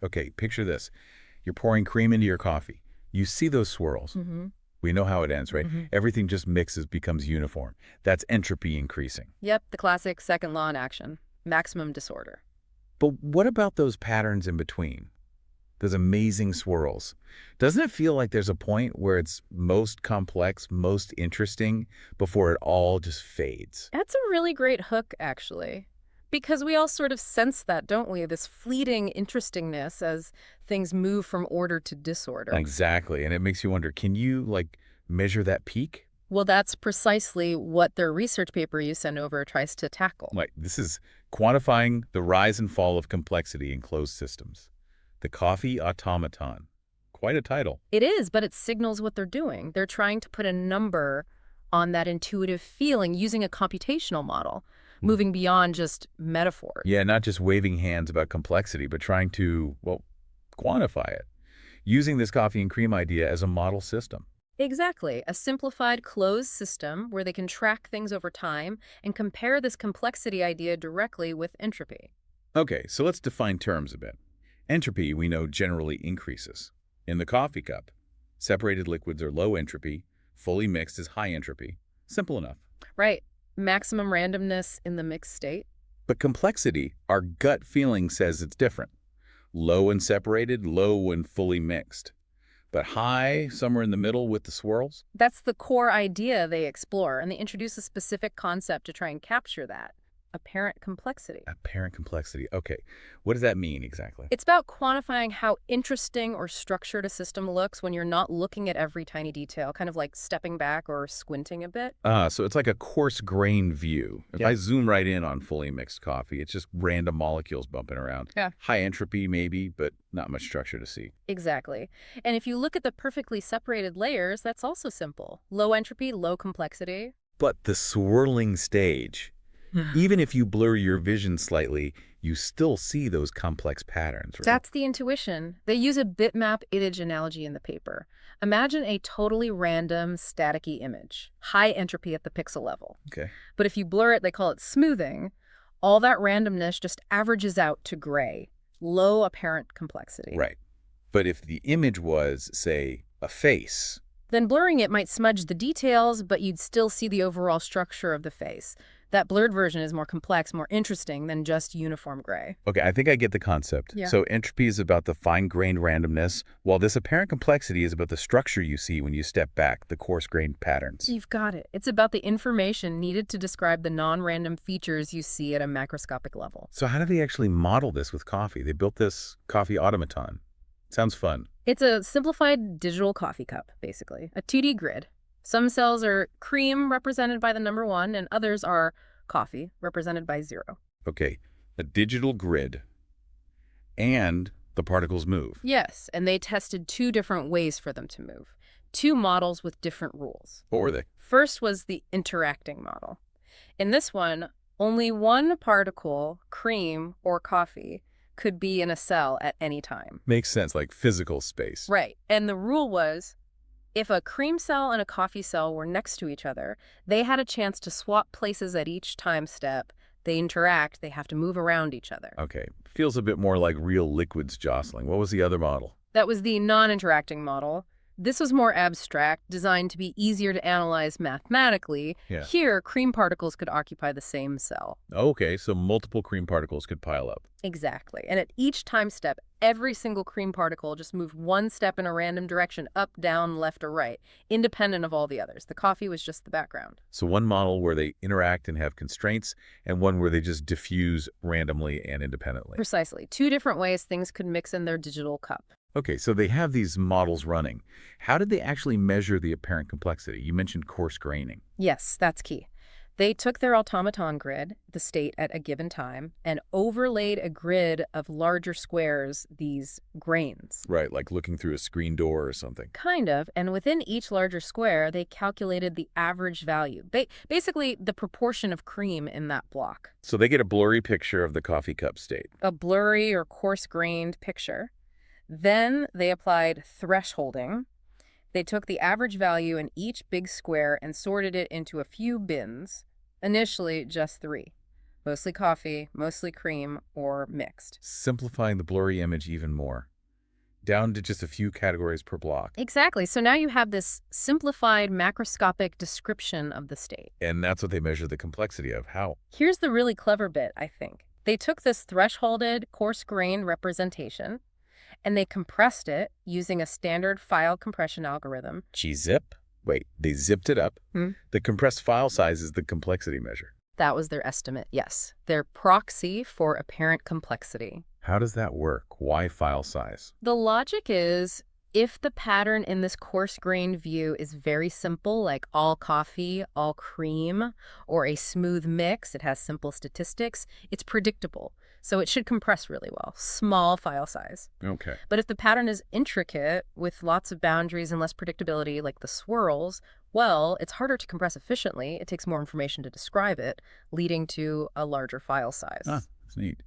Okay, picture this. You're pouring cream into your coffee. You see those swirls. Mm-hmm. We know how it ends, right? Mm-hmm. Everything just mixes, becomes uniform. That's entropy increasing. Yep, the classic second law in action. Maximum disorder. But what about those patterns in between? Those amazing swirls. Doesn't it feel like there's a point where it's most complex, most interesting, before it all just fades? That's a really great hook, actually. Because we all sort of sense that, don't we? This fleeting interestingness as things move from order to disorder. Exactly. And it makes you wonder, can you, measure that peak? Well, that's precisely what their research paper you sent over tries to tackle. This is quantifying the rise and fall of complexity in closed systems. The Coffee Automaton. Quite a title. It is, but it signals what they're doing. They're trying to put a number on that intuitive feeling using a computational model, moving beyond just metaphors. Yeah, not just waving hands about complexity, but trying to, well, quantify it. Using this coffee and cream idea as a model system. Exactly. A simplified closed system where they can track things over time and compare this complexity idea directly with entropy. Okay, so let's define terms a bit. Entropy, we know, generally increases. In the coffee cup, separated liquids are low entropy, fully mixed is high entropy. Simple enough. Right. Maximum randomness in the mixed state. But complexity, our gut feeling says it's different. Low and separated, low and fully mixed. But high, somewhere in the middle with the swirls? That's the core idea they explore, and they introduce a specific concept to try and capture that. Apparent complexity. Apparent complexity. Okay, what does that mean exactly? It's about quantifying how interesting or structured a system looks when you're not looking at every tiny detail, kind of like stepping back or squinting a bit. So it's like a coarse-grained view. If I zoom right in on fully mixed coffee, it's just random molecules bumping around. Yeah. High entropy maybe, but not much structure to see. Exactly. And if you look at the perfectly separated layers, that's also simple. Low entropy, low complexity. But the swirling stage, even if you blur your vision slightly, you still see those complex patterns, right? That's the intuition. They use a bitmap image analogy in the paper. Imagine a totally random, staticky image, high entropy at the pixel level. Okay. But if you blur it, they call it smoothing. All that randomness just averages out to gray, low apparent complexity. Right. But if the image was, say, a face, Then blurring it might smudge the details, but you'd still see the overall structure of the face. That blurred version is more complex, more interesting than just uniform gray. okay, I think I get the concept. Yeah. So entropy is about the fine-grained randomness, while this apparent complexity is about the structure you see when you step back, the coarse-grained patterns. You've got it. It's about the information needed to describe the non-random features you see at a macroscopic level. So how do they actually model this with coffee? They built this coffee automaton. Sounds fun. It's a simplified digital coffee cup, basically, a 2D grid. Some cells are cream, represented by the number 1, and others are coffee, represented by 0. Okay, a digital grid, and the particles move. Yes, and they tested 2 different ways for them to move. 2 models with different rules. What were they? First was the interacting model. In this one, only one particle, cream or coffee, could be in a cell at any time. Makes sense, like physical space. Right. And the rule was, if a cream cell and a coffee cell were next to each other, they had a chance to swap places at each time step. They interact, they have to move around each other. Okay, feels a bit more like real liquids jostling. What was the other model? That was the non-interacting model. This was more abstract, designed to be easier to analyze mathematically. Yeah. Here, cream particles could occupy the same cell. Okay, so multiple cream particles could pile up. Exactly. And at each time step, every single cream particle just moved one step in a random direction, up, down, left, or right, independent of all the others. The coffee was just the background. So one model where they interact and have constraints, and one where they just diffuse randomly and independently. Precisely. 2 different ways things could mix in their digital cup. Okay, so they have these models running. How did they actually measure the apparent complexity? You mentioned coarse graining. Yes, that's key. They took their automaton grid, the state at a given time, and overlaid a grid of larger squares, these grains. Right, like looking through a screen door or something. Kind of, and within each larger square, they calculated the average value, basically the proportion of cream in that block. So they get a blurry picture of the coffee cup state. A blurry or coarse-grained picture. Then they applied thresholding. They took the average value in each big square and sorted it into a few bins, initially just 3. Mostly coffee, mostly cream, or mixed. Simplifying the blurry image even more, down to just a few categories per block. Exactly. So now you have this simplified macroscopic description of the state. And that's what they measure the complexity of. How? Here's the really clever bit, I think. They took this thresholded, coarse-grained representation, and they compressed it using a standard file compression algorithm. Gzip? Wait, they zipped it up? Hmm? The compressed file size is the complexity measure. That was their estimate, yes. Their proxy for apparent complexity. How does that work? Why file size? The logic is, if the pattern in this coarse-grained view is very simple, like all coffee, all cream, or a smooth mix, it has simple statistics, it's predictable. So it should compress really well. Small file size. Okay. But if the pattern is intricate, with lots of boundaries and less predictability, like the swirls, well, it's harder to compress efficiently. It takes more information to describe it, leading to a larger file size. Ah, that's neat.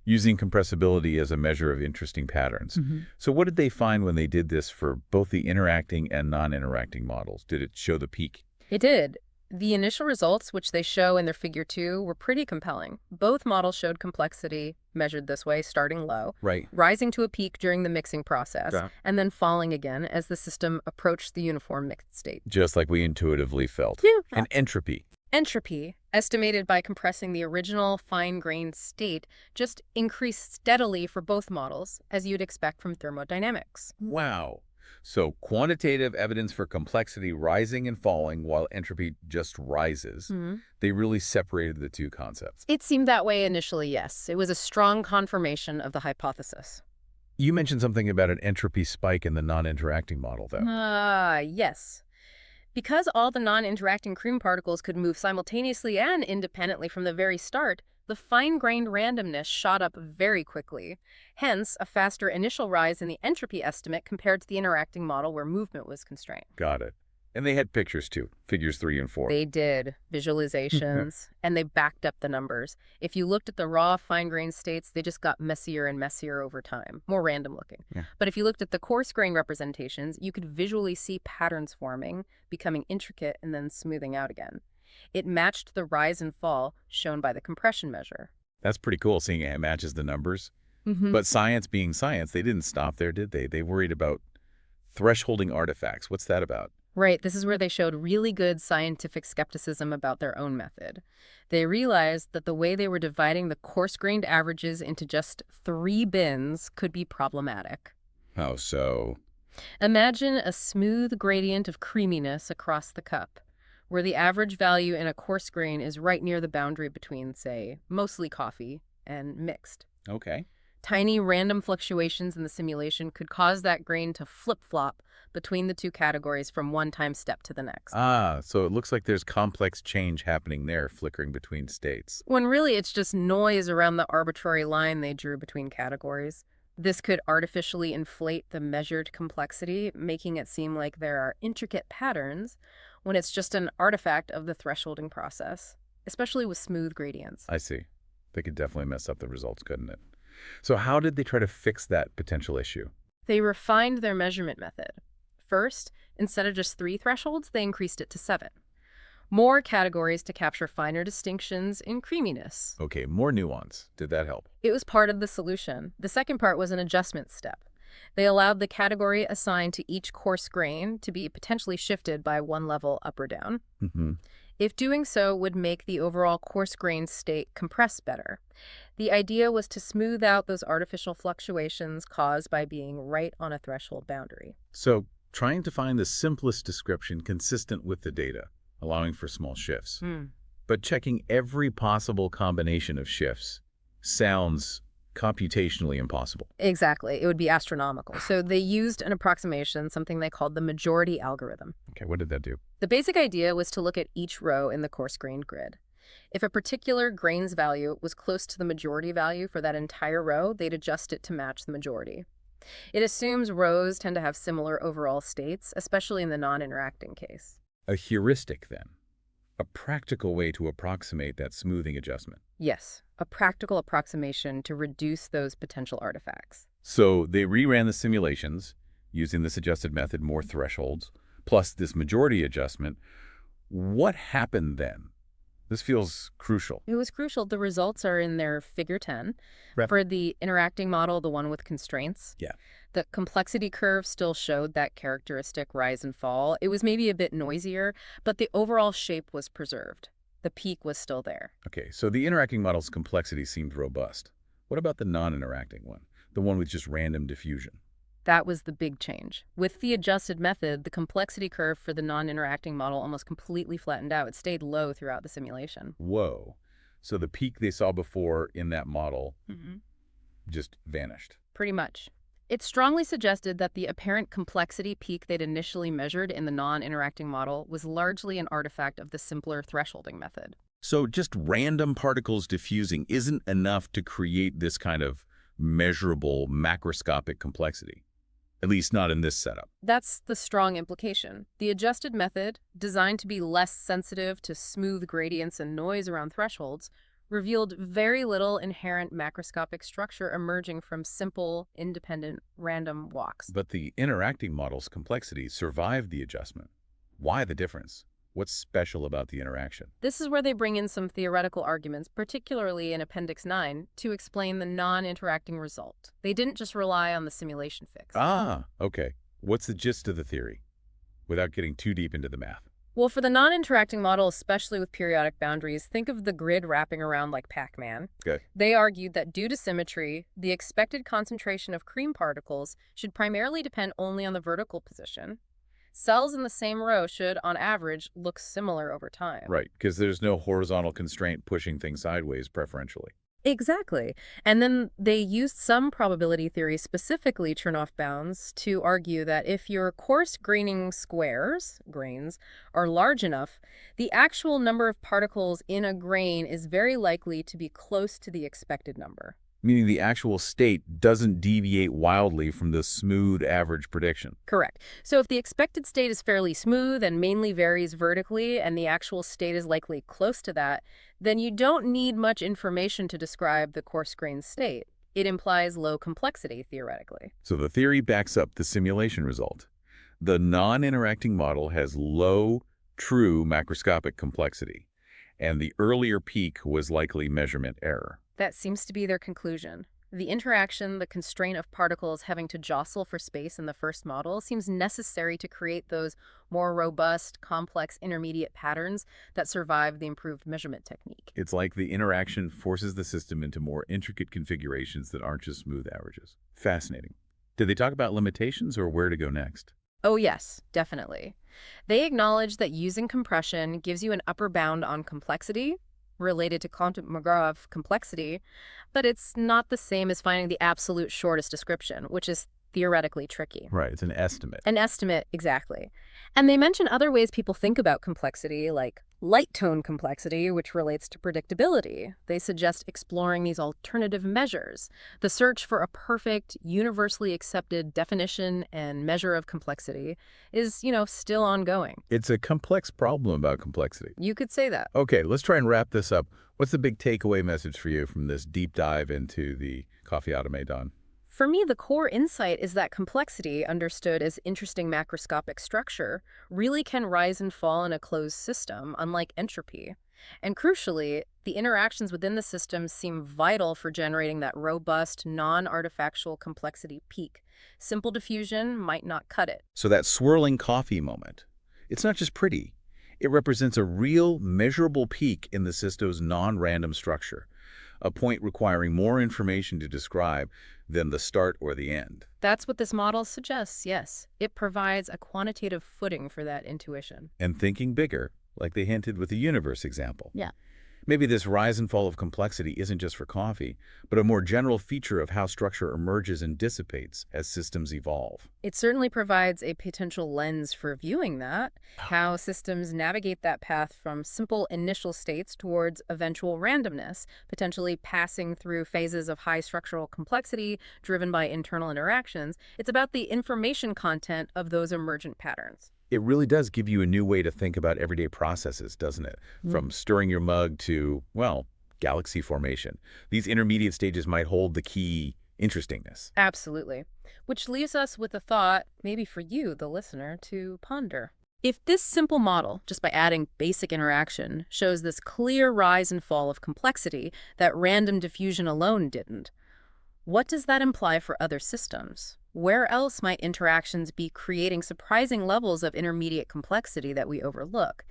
Using compressibility as a measure of interesting patterns. So what did they find when they did this for both the interacting and non-interacting models? Did it show the peak? It did. The initial results, which they show in their figure 2, were pretty compelling. Both models showed complexity, measured this way, starting low, Right. rising to a peak during the mixing process, Yeah. and then falling again as the system approached the uniform mixed state. Just like we intuitively felt. Yeah. And entropy. Entropy, estimated by compressing the original fine-grained state, just increased steadily for both models, as you'd expect from thermodynamics. Wow. So quantitative evidence for complexity rising and falling while entropy just rises. They really separated the two concepts. It seemed that way initially, yes. It was a strong confirmation of the hypothesis. You mentioned something about an entropy spike in the non-interacting model, though. Yes. Because all the non-interacting cream particles could move simultaneously and independently from the very start, the fine-grained randomness shot up very quickly. Hence, a faster initial rise in the entropy estimate compared to the interacting model where movement was constrained. Got it. And they had pictures, too. Figures 3 and 4. They did visualizations, and they backed up the numbers. If you looked at the raw fine-grained states, they just got messier and messier over time, more random looking. Yeah. But if you looked at the coarse-grained representations, you could visually see patterns forming, becoming intricate, and then smoothing out again. It matched the rise and fall shown by the compression measure. That's pretty cool, seeing it matches the numbers. But science being science, they didn't stop there, did they? They worried about thresholding artifacts. What's that about? Right, this is where they showed really good scientific skepticism about their own method. They realized that the way they were dividing the coarse-grained averages into just 3 bins could be problematic. How so? Imagine a smooth gradient of creaminess across the cup, where the average value in a coarse grain is right near the boundary between, say, mostly coffee and mixed. Okay. Tiny random fluctuations in the simulation could cause that grain to flip-flop between the two categories from one time step to the next. Ah, so it looks like there's complex change happening there, flickering between states. When really it's just noise around the arbitrary line they drew between categories. This could artificially inflate the measured complexity, making it seem like there are intricate patterns when it's just an artifact of the thresholding process, especially with smooth gradients. I see. They could definitely mess up the results, couldn't it? So how did they try to fix that potential issue? They refined their measurement method. First, instead of just 3 thresholds, they increased it to 7. More categories to capture finer distinctions in creaminess. Okay, more nuance. Did that help? It was part of the solution. The second part was an adjustment step. They allowed the category assigned to each coarse grain to be potentially shifted by 1 level up or down. If doing so would make the overall coarse grain state compress better. The idea was to smooth out those artificial fluctuations caused by being right on a threshold boundary. So trying to find the simplest description consistent with the data, allowing for small shifts. But checking every possible combination of shifts sounds computationally impossible. Exactly. It would be astronomical. So they used an approximation, something they called the majority algorithm. Okay, what did that do? The basic idea was to look at each row in the coarse-grained grid. If a particular grain's value was close to the majority value for that entire row, they'd adjust it to match the majority. It assumes rows tend to have similar overall states, especially in the non-interacting case. A heuristic, then. A practical way to approximate that smoothing adjustment. Yes, a practical approximation to reduce those potential artifacts. So they reran the simulations using this adjusted method, more thresholds, plus this majority adjustment. What happened then? This feels crucial. It was crucial. The results are in their figure 10. Right. For the interacting model, the one with constraints, Yeah. the complexity curve still showed that characteristic rise and fall. It was maybe a bit noisier, but the overall shape was preserved. The peak was still there. Okay, so the interacting model's complexity seemed robust. What about the non-interacting one? The one with just random diffusion? That was the big change. With the adjusted method, the complexity curve for the non-interacting model almost completely flattened out. It stayed low throughout the simulation. Whoa. So the peak they saw before in that model hmm just vanished. Pretty much. It strongly suggested that the apparent complexity peak they'd initially measured in the non-interacting model was largely an artifact of the simpler thresholding method. So just random particles diffusing isn't enough to create this kind of measurable macroscopic complexity, at least not in this setup. That's the strong implication. The adjusted method, designed to be less sensitive to smooth gradients and noise around thresholds, revealed very little inherent macroscopic structure emerging from simple, independent, random walks. But the interacting model's complexity survived the adjustment. Why the difference? What's special about the interaction? This is where they bring in some theoretical arguments, particularly in Appendix 9, to explain the non-interacting result. They didn't just rely on the simulation fix. Ah, okay. What's the gist of the theory, without getting too deep into the math? Well, for the non-interacting model, especially with periodic boundaries, think of the grid wrapping around like Pac-Man. Good. They argued that due to symmetry, the expected concentration of cream particles should primarily depend only on the vertical position. Cells in the same row should, on average, look similar over time. Right, because there's no horizontal constraint pushing things sideways preferentially. Exactly. And then they used some probability theory, specifically Chernoff bounds, to argue that if your coarse graining squares, grains, are large enough, the actual number of particles in a grain is very likely to be close to the expected number. Meaning the actual state doesn't deviate wildly from the smooth average prediction. Correct. So if the expected state is fairly smooth and mainly varies vertically, and the actual state is likely close to that, then you don't need much information to describe the coarse-grained state. It implies low complexity, theoretically. So the theory backs up the simulation result. The non-interacting model has low, true macroscopic complexity, and the earlier peak was likely measurement error. That seems to be their conclusion. The interaction, the constraint of particles having to jostle for space in the first model seems necessary to create those more robust, complex intermediate patterns that survive the improved measurement technique. It's like the interaction forces the system into more intricate configurations that aren't just smooth averages. Fascinating. Did they talk about limitations or where to go next? Oh yes, definitely. They acknowledge that using compression gives you an upper bound on complexity, related to Quantum-McGraw complexity, but it's not the same as finding the absolute shortest description, which is theoretically tricky. Right, it's an estimate. An estimate, exactly. And they mention other ways people think about complexity, like light tone complexity, which relates to predictability. They suggest exploring these alternative measures. The search for a perfect, universally accepted definition and measure of complexity is, still ongoing. It's a complex problem about complexity. You could say that. Okay, let's try and wrap this up. What's the big takeaway message for you from this deep dive into the Coffee Automaton? For me, the core insight is that complexity, understood as interesting macroscopic structure, really can rise and fall in a closed system, unlike entropy. And crucially, the interactions within the system seem vital for generating that robust, non-artifactual complexity peak. Simple diffusion might not cut it. So that swirling coffee moment, it's not just pretty. It represents a real, measurable peak in the system's non-random structure, a point requiring more information to describe than the start or the end. That's what this model suggests, yes. It provides a quantitative footing for that intuition. And thinking bigger, like they hinted with the universe example. Yeah. Maybe this rise and fall of complexity isn't just for coffee, but a more general feature of how structure emerges and dissipates as systems evolve. It certainly provides a potential lens for viewing that, how systems navigate that path from simple initial states towards eventual randomness, potentially passing through phases of high structural complexity driven by internal interactions. It's about the information content of those emergent patterns. It really does give you a new way to think about everyday processes, doesn't it? From stirring your mug to, well, galaxy formation. These intermediate stages might hold the key interestingness. Absolutely. Which leaves us with a thought, maybe for you, the listener, to ponder. If this simple model, just by adding basic interaction, shows this clear rise and fall of complexity that random diffusion alone didn't, what does that imply for other systems? Where else might interactions be creating surprising levels of intermediate complexity that we overlook?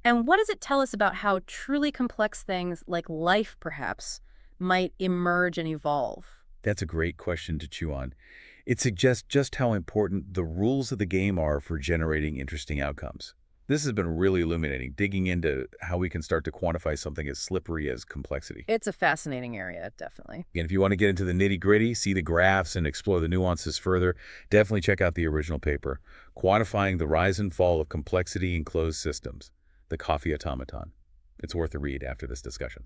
And what does it tell us about how truly complex things like life, perhaps, might emerge and evolve? That's a great question to chew on. It suggests just how important the rules of the game are for generating interesting outcomes. This has been really illuminating, digging into how we can start to quantify something as slippery as complexity. It's a fascinating area, definitely. And if you want to get into the nitty-gritty, see the graphs, and explore the nuances further, definitely check out the original paper, Quantifying the Rise and Fall of Complexity in Closed Systems, the Coffee Automaton. It's worth a read after this discussion.